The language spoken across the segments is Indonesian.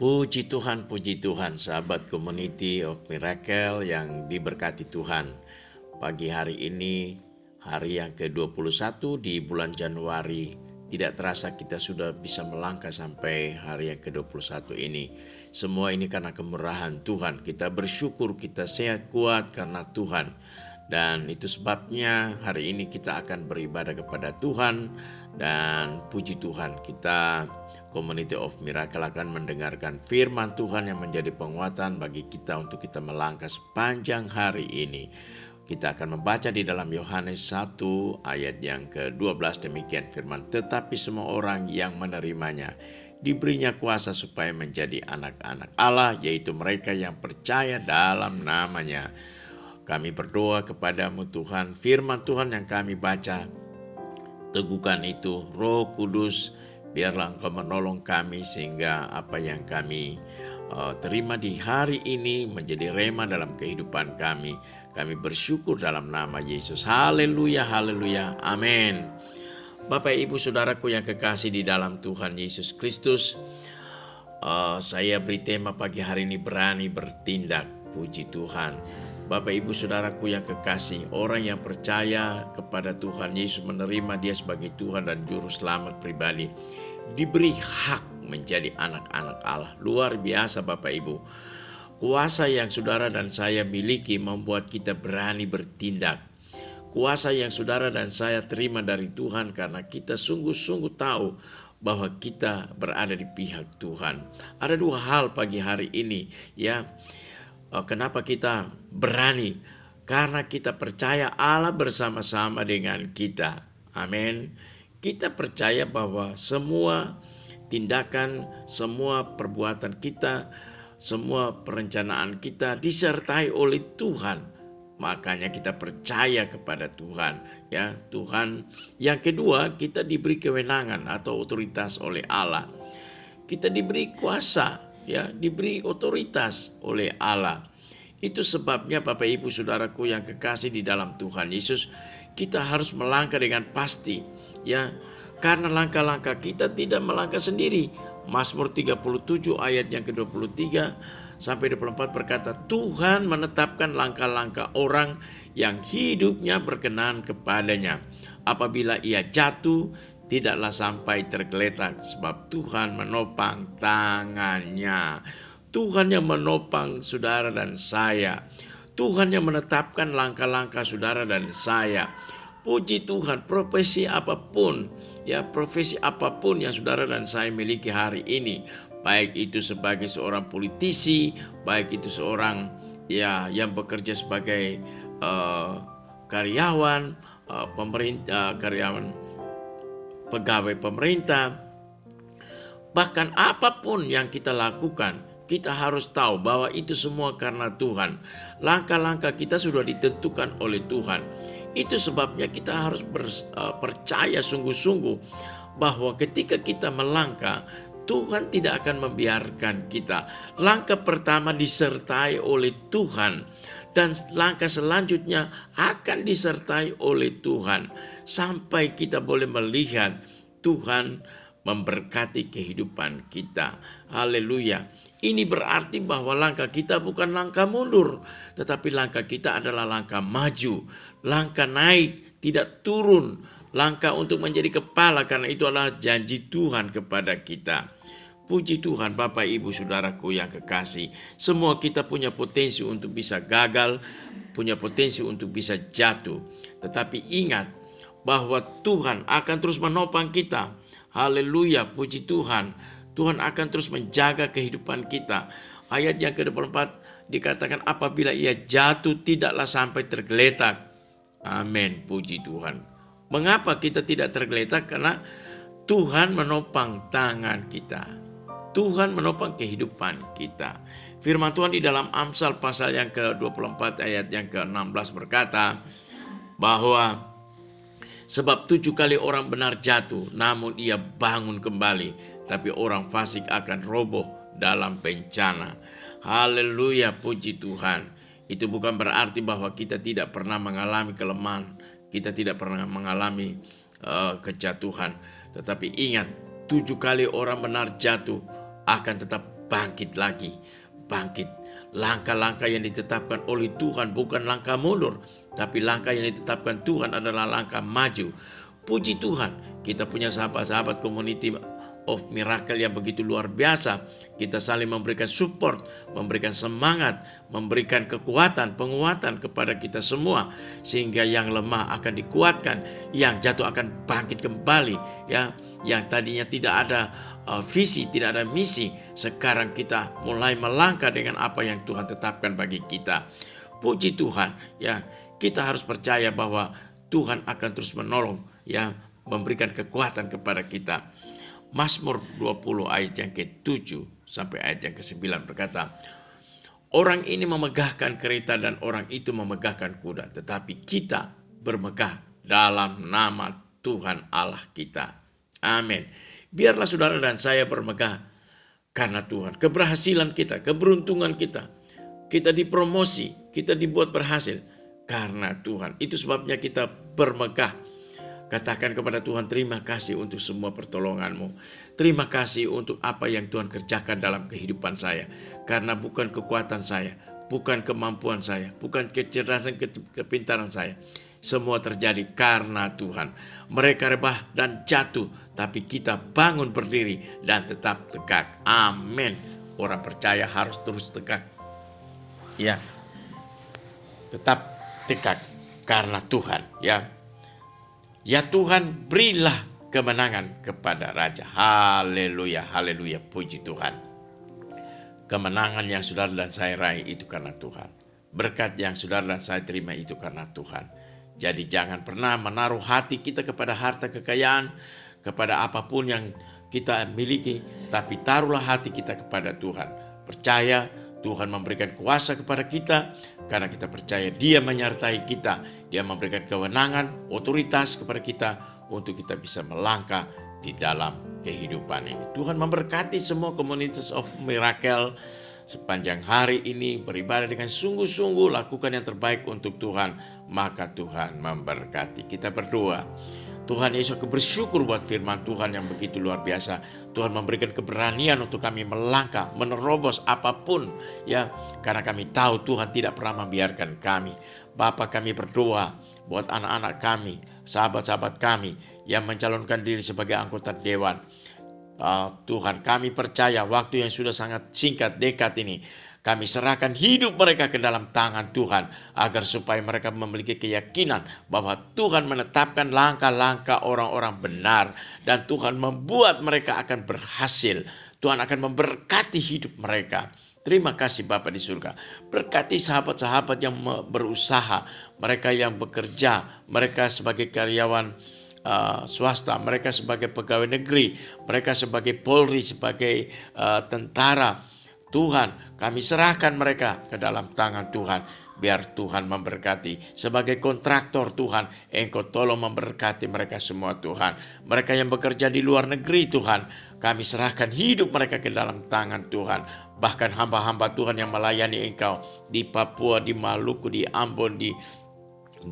Puji Tuhan, sahabat Community of Miracle yang diberkati Tuhan. Pagi hari ini, hari yang ke-21 di bulan Januari, tidak terasa kita sudah bisa melangkah sampai hari yang ke-21 ini. Semua ini karena kemurahan Tuhan. Kita bersyukur, kita sehat kuat karena Tuhan. Dan itu sebabnya hari ini kita akan beribadah kepada Tuhan. Dan puji Tuhan, kita Community of Miracle akan mendengarkan firman Tuhan yang menjadi penguatan bagi kita untuk kita melangkah sepanjang hari ini. Kita akan membaca di dalam Yohanes 1 ayat yang ke-12, demikian firman. Tetapi semua orang yang menerimanya diberinya kuasa supaya menjadi anak-anak Allah, yaitu mereka yang percaya dalam namanya. Kami berdoa kepadamu Tuhan, firman Tuhan yang kami baca, teguhkan itu, Roh Kudus, biarlah Engkau menolong kami sehingga apa yang kami terima di hari ini menjadi rema dalam kehidupan kami. Kami bersyukur dalam nama Yesus. Haleluya, haleluya, amin. Bapak Ibu Saudaraku yang kekasih di dalam Tuhan Yesus Kristus, saya beri tema pagi hari ini, berani bertindak. Puji Tuhan. Bapak Ibu Saudaraku yang kekasih, orang yang percaya kepada Tuhan Yesus, menerima Dia sebagai Tuhan dan Juru Selamat pribadi, diberi hak menjadi anak-anak Allah. Luar biasa Bapak Ibu. Kuasa yang saudara dan saya miliki membuat kita berani bertindak. Kuasa yang saudara dan saya terima dari Tuhan karena kita sungguh-sungguh tahu bahwa kita berada di pihak Tuhan. Ada dua hal pagi hari ini ya. Kenapa kita berani? Karena kita percaya Allah bersama-sama dengan kita. Amin. Kita percaya bahwa semua tindakan, semua perbuatan kita, semua perencanaan kita disertai oleh Tuhan. Makanya kita percaya kepada Tuhan, ya, Tuhan. Yang kedua, kita diberi kewenangan atau otoritas oleh Allah. Kita diberi kuasa, ya, diberi otoritas oleh Allah. Itu sebabnya Bapak Ibu Saudaraku yang kekasih di dalam Tuhan Yesus, kita harus melangkah dengan pasti, ya. Karena langkah-langkah kita tidak melangkah sendiri. Mazmur 37 ayat yang ke-23 sampai 24 berkata, Tuhan menetapkan langkah-langkah orang yang hidupnya berkenan kepadanya. Apabila ia jatuh, tidaklah sampai tergeletak, sebab Tuhan menopang tangannya. Tuhan yang menopang saudara dan saya. Tuhan yang menetapkan langkah-langkah saudara dan saya. Puji Tuhan, profesi apapun yang saudara dan saya miliki hari ini, baik itu sebagai seorang politisi, baik itu seorang yang bekerja sebagai karyawan pemerintah, pegawai pemerintah, bahkan apapun yang kita lakukan, kita harus tahu bahwa itu semua karena Tuhan. Langkah-langkah kita sudah ditentukan oleh Tuhan. Itu sebabnya kita harus percaya sungguh-sungguh bahwa ketika kita melangkah, Tuhan tidak akan membiarkan kita. Langkah pertama disertai oleh Tuhan, dan langkah selanjutnya akan disertai oleh Tuhan, sampai kita boleh melihat Tuhan memberkati kehidupan kita. Haleluya. Ini berarti bahwa langkah kita bukan langkah mundur, tetapi langkah kita adalah langkah maju, langkah naik, tidak turun, langkah untuk menjadi kepala, karena itu adalah janji Tuhan kepada kita. Puji Tuhan Bapak Ibu Saudaraku yang kekasih, semua kita punya potensi untuk bisa gagal, punya potensi untuk bisa jatuh. Tetapi ingat bahwa Tuhan akan terus menopang kita. Haleluya, puji Tuhan. Tuhan akan terus menjaga kehidupan kita. Ayat yang ke-24 dikatakan apabila ia jatuh tidaklah sampai tergeletak. Amin, puji Tuhan. Mengapa kita tidak tergeletak? Karena Tuhan menopang tangan kita. Tuhan menopang kehidupan kita. Firman Tuhan di dalam Amsal pasal yang ke-24 ayat yang ke-16 berkata bahwa sebab 7 kali orang benar jatuh, namun ia bangun kembali. Tapi orang fasik akan roboh dalam bencana. Haleluya, puji Tuhan. Itu bukan berarti bahwa kita tidak pernah mengalami kelemahan. Kita tidak pernah mengalami kejatuhan. Tetapi ingat, 7 kali orang benar jatuh akan tetap bangkit lagi. Bangkit. Langkah-langkah yang ditetapkan oleh Tuhan bukan langkah mundur, tapi langkah yang ditetapkan Tuhan adalah langkah maju. Puji Tuhan, kita punya sahabat-sahabat Community of Miracle yang begitu luar biasa. Kita saling memberikan support, memberikan semangat, memberikan kekuatan, penguatan kepada kita semua, sehingga yang lemah akan dikuatkan, yang jatuh akan bangkit kembali, ya. Yang tadinya tidak ada visi, tidak ada misi, sekarang kita mulai melangkah dengan apa yang Tuhan tetapkan bagi kita. Puji Tuhan, ya. Kita harus percaya bahwa Tuhan akan terus menolong, ya, memberikan kekuatan kepada kita. Mazmur 20 ayat yang ke-7 sampai ayat yang ke-9 berkata, orang ini memegahkan kereta dan orang itu memegahkan kuda, tetapi kita bermegah dalam nama Tuhan Allah kita. Amin. Biarlah saudara dan saya bermegah karena Tuhan. Keberhasilan kita, keberuntungan kita, kita dipromosi, kita dibuat berhasil karena Tuhan. Itu sebabnya kita bermegah. Katakan kepada Tuhan, terima kasih untuk semua pertolongan-Mu. Terima kasih untuk apa yang Tuhan kerjakan dalam kehidupan saya. Karena bukan kekuatan saya, bukan kemampuan saya, bukan kecerdasan, kepintaran saya. Semua terjadi karena Tuhan. Mereka rebah dan jatuh, tapi kita bangun berdiri dan tetap tegak. Amin. Orang percaya harus terus tegak. Ya, tetap tegak karena Tuhan. Ya Tuhan, berilah kemenangan kepada Raja. Haleluya, haleluya, puji Tuhan. Kemenangan yang saudara dan saya raih itu karena Tuhan. Berkat yang saudara dan saya terima itu karena Tuhan. Jadi jangan pernah menaruh hati kita kepada harta kekayaan, kepada apapun yang kita miliki, tapi taruhlah hati kita kepada Tuhan. Percaya Tuhan memberikan kuasa kepada kita, karena kita percaya Dia menyertai kita. Dia memberikan kewenangan, otoritas kepada kita untuk kita bisa melangkah di dalam kehidupan ini. Tuhan memberkati semua Communities of Miracle sepanjang hari ini. Beribadah dengan sungguh-sungguh, lakukan yang terbaik untuk Tuhan, maka Tuhan memberkati. Kita berdoa. Tuhan Yesus, aku bersyukur buat firman Tuhan yang begitu luar biasa. Tuhan memberikan keberanian untuk kami melangkah, menerobos apapun, ya, karena kami tahu Tuhan tidak pernah membiarkan kami. Bapa, kami berdoa buat anak-anak kami, sahabat-sahabat kami yang mencalonkan diri sebagai anggota dewan. Tuhan, kami percaya waktu yang sudah sangat singkat, dekat ini, kami serahkan hidup mereka ke dalam tangan Tuhan, agar supaya mereka memiliki keyakinan bahwa Tuhan menetapkan langkah-langkah orang-orang benar, dan Tuhan membuat mereka akan berhasil. Tuhan akan memberkati hidup mereka. Terima kasih Bapa di surga. Berkati sahabat-sahabat yang berusaha, mereka yang bekerja, mereka sebagai karyawan swasta, mereka sebagai pegawai negeri, mereka sebagai Polri, sebagai tentara. Tuhan, kami serahkan mereka ke dalam tangan Tuhan. Biar Tuhan memberkati. Sebagai kontraktor Tuhan, Engkau tolong memberkati mereka semua Tuhan. Mereka yang bekerja di luar negeri Tuhan, kami serahkan hidup mereka ke dalam tangan Tuhan. Bahkan hamba-hamba Tuhan yang melayani Engkau di Papua, di Maluku, di Ambon, di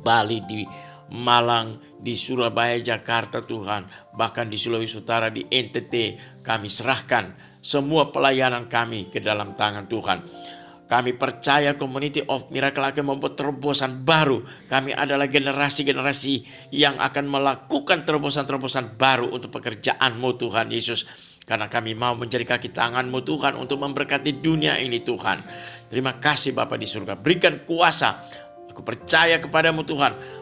Bali, di Malang, di Surabaya, Jakarta Tuhan, bahkan di Sulawesi Utara, di NTT, kami serahkan semua pelayanan kami ke dalam tangan Tuhan. Kami percaya Community of Miracle akan membuat terobosan baru. Kami adalah generasi-generasi yang akan melakukan terobosan-terobosan baru untuk pekerjaan-Mu Tuhan Yesus. Karena kami mau menjadi kaki tangan-Mu Tuhan untuk memberkati dunia ini Tuhan. Terima kasih Bapa di surga. Berikan kuasa. Aku percaya kepadamu Tuhan.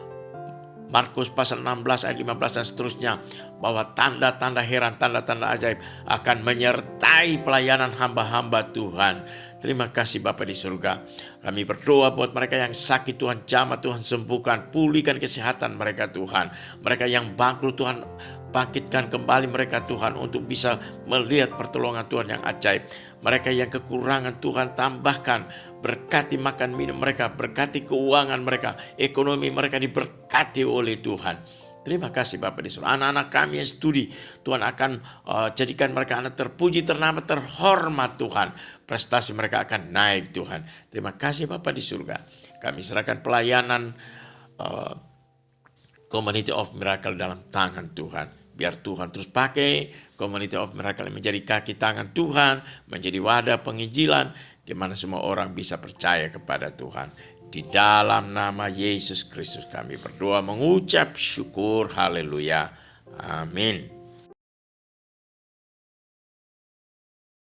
Markus pasal 16 ayat 15 dan seterusnya, bahwa tanda-tanda heran, tanda-tanda ajaib akan menyertai pelayanan hamba-hamba Tuhan. Terima kasih Bapa di surga. Kami berdoa buat mereka yang sakit Tuhan jamah, Tuhan sembuhkan, pulihkan kesehatan mereka Tuhan. Mereka yang bangkrut Tuhan, bangkitkan kembali mereka Tuhan untuk bisa melihat pertolongan Tuhan yang ajaib. Mereka yang kekurangan Tuhan tambahkan, berkati makan minum mereka, berkati keuangan mereka, ekonomi mereka diberkati oleh Tuhan. Terima kasih Bapak di surga. Anak-anak kami yang studi, Tuhan akan jadikan mereka anak terpuji, ternama, terhormat Tuhan. Prestasi mereka akan naik Tuhan. Terima kasih Bapak di surga. Kami serahkan pelayanan Community of Miracle dalam tangan Tuhan. Biar Tuhan terus pakai Community of Miracle menjadi kaki tangan Tuhan, menjadi wadah penginjilan di mana semua orang bisa percaya kepada Tuhan. Di dalam nama Yesus Kristus kami berdoa mengucap syukur. Haleluya. Amin.